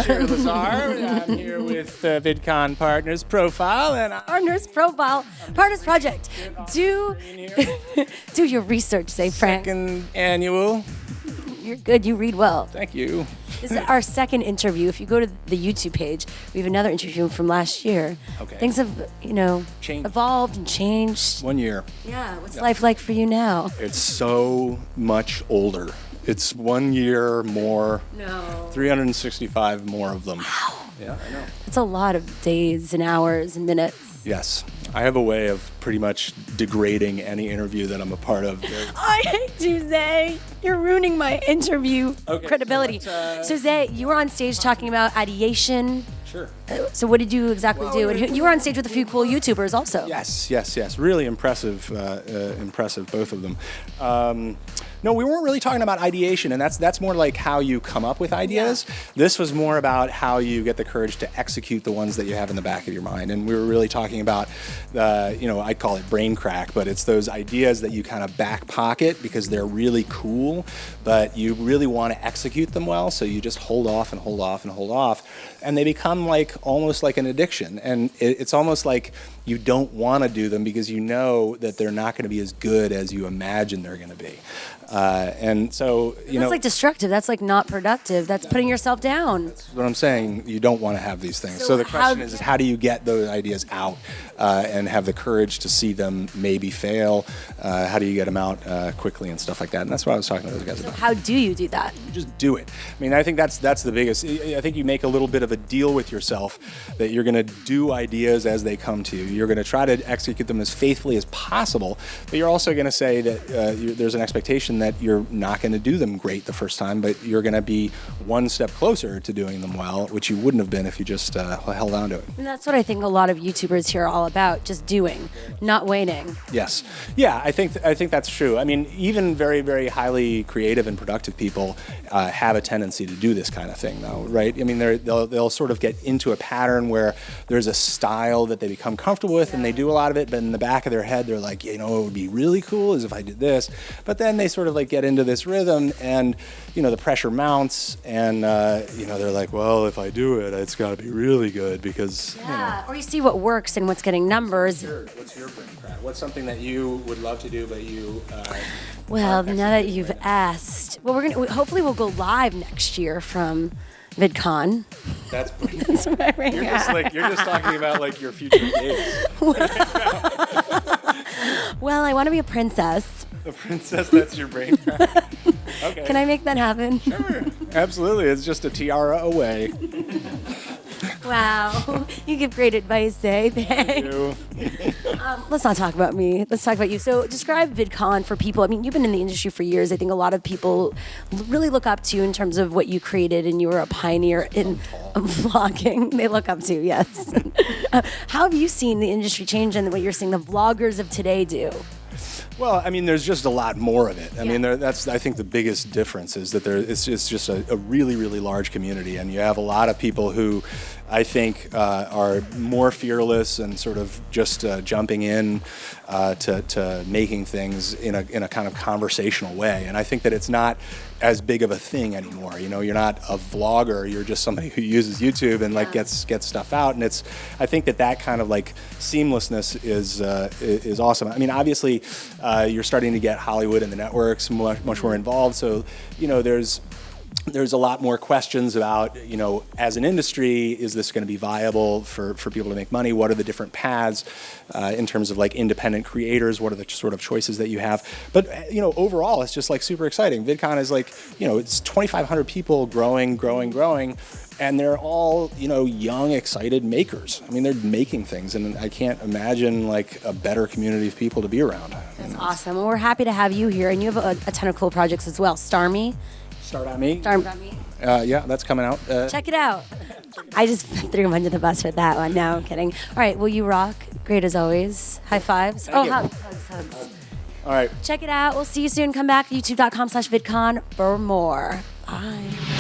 Shira Lazar. I'm here with VidCon Partners Profile. And Partners Profile. Partners Project. Do your research, say, Frank. Second annual. You're good. You read well. Thank you. This is our second interview. If you go to the YouTube page, we have another interview from last year. Okay. Things have, Changed. evolved and changed. 1 year. Yeah. What's life like for you now? It's so much older. It's 1 year more. No. 365 more of them. Wow. Yeah, I know. That's a lot of days and hours and minutes. Yes. I have a way of pretty much degrading any interview that I'm a part of. I hate you, Zay. You're ruining my interview credibility. So, Zay, you were on stage talking about Ideation. Sure. So what did you exactly do? And you were on stage with a few cool YouTubers also. Yes. Really impressive, both of them. No, we weren't really talking about ideation, and that's more like how you come up with ideas. Yeah. This was more about how you get the courage to execute the ones that you have in the back of your mind. And we were really talking about, I call it brain crack, but it's those ideas that you kind of back pocket because they're really cool, but you really want to execute them well, so you just hold off and hold off and hold off, and they become almost like an addiction. And it's almost like you don't want to do them because you know that they're not going to be as good as you imagine they're going to be. And so, that's like destructive. That's like not productive. That's putting yourself down. That's what I'm saying. You don't want to have these things. So the question is how do you get those ideas out and have the courage to see them maybe fail? How do you get them out quickly and stuff like that? And that's what I was talking to those guys about. How do you do that? You just do it. I mean, I think that's the biggest. I think you make a little bit of a deal with yourself that you're going to do ideas as they come to you. You're going to try to execute them as faithfully as possible, but you're also going to say that there's an expectation that you're not going to do them great the first time, but you're going to be one step closer to doing them well, which you wouldn't have been if you just held on to it. And that's what I think a lot of YouTubers here are all about, just doing, not waiting. Yes. Yeah, I think that's true. I mean, even very, very highly creative and productive people have a tendency to do this kind of thing, though, right? I mean, they'll sort of get into a pattern where there's a style that they become comfortable with, and they do a lot of it, but in the back of their head, they're like, what would be really cool is if I did this. But then they sort of get into this rhythm, and the pressure mounts, and they're like, well, if I do it, it's got to be really good because or you see what works and what's getting numbers. What's your brain crack? What's something that you would love to do but you well, now that you've asked, hopefully we'll go live next year from VidCon. That's right. You're just talking about your future days. Well, I want to be a princess. A princess, that's your brain crack. Okay. Can I make that happen? Sure. Absolutely. It's just a tiara away. Wow. You give great advice, Zay. Thank you. Let's not talk about me. Let's talk about you. So describe VidCon for people. I mean, you've been in the industry for years. I think a lot of people really look up to you in terms of what you created, and you were a pioneer in vlogging. They look up to you, yes. How have you seen the industry change and what you're seeing the vloggers of today do? Well, I mean, there's just a lot more of it. I mean, that's I think the biggest difference is that it's just a really, really large community, and you have a lot of people who I think are more fearless and sort of just jumping in to making things in a kind of conversational way. And I think that it's not as big of a thing anymore. You're not a vlogger. You're just somebody who uses YouTube and gets stuff out. And I think that kind of seamlessness is awesome. I mean, obviously, you're starting to get Hollywood and the networks much more involved. So there's a lot more questions about, as an industry, is this going to be viable for people to make money? What are the different paths in terms of independent creators? What are the sort of choices that you have? But, overall, it's just super exciting. VidCon is it's 2,500 people growing, and they're all, young, excited makers. I mean, they're making things, and I can't imagine a better community of people to be around. That's awesome. Well, we're happy to have you here, and you have a ton of cool projects as well. Start.me. Yeah, that's coming out. Check it out. I just threw him under the bus with that one. No, I'm kidding. All right, well, you rock. Great as always. High fives. Hugs. All right. Check it out. We'll see you soon. Come back to youtube.com/VidCon for more. Bye.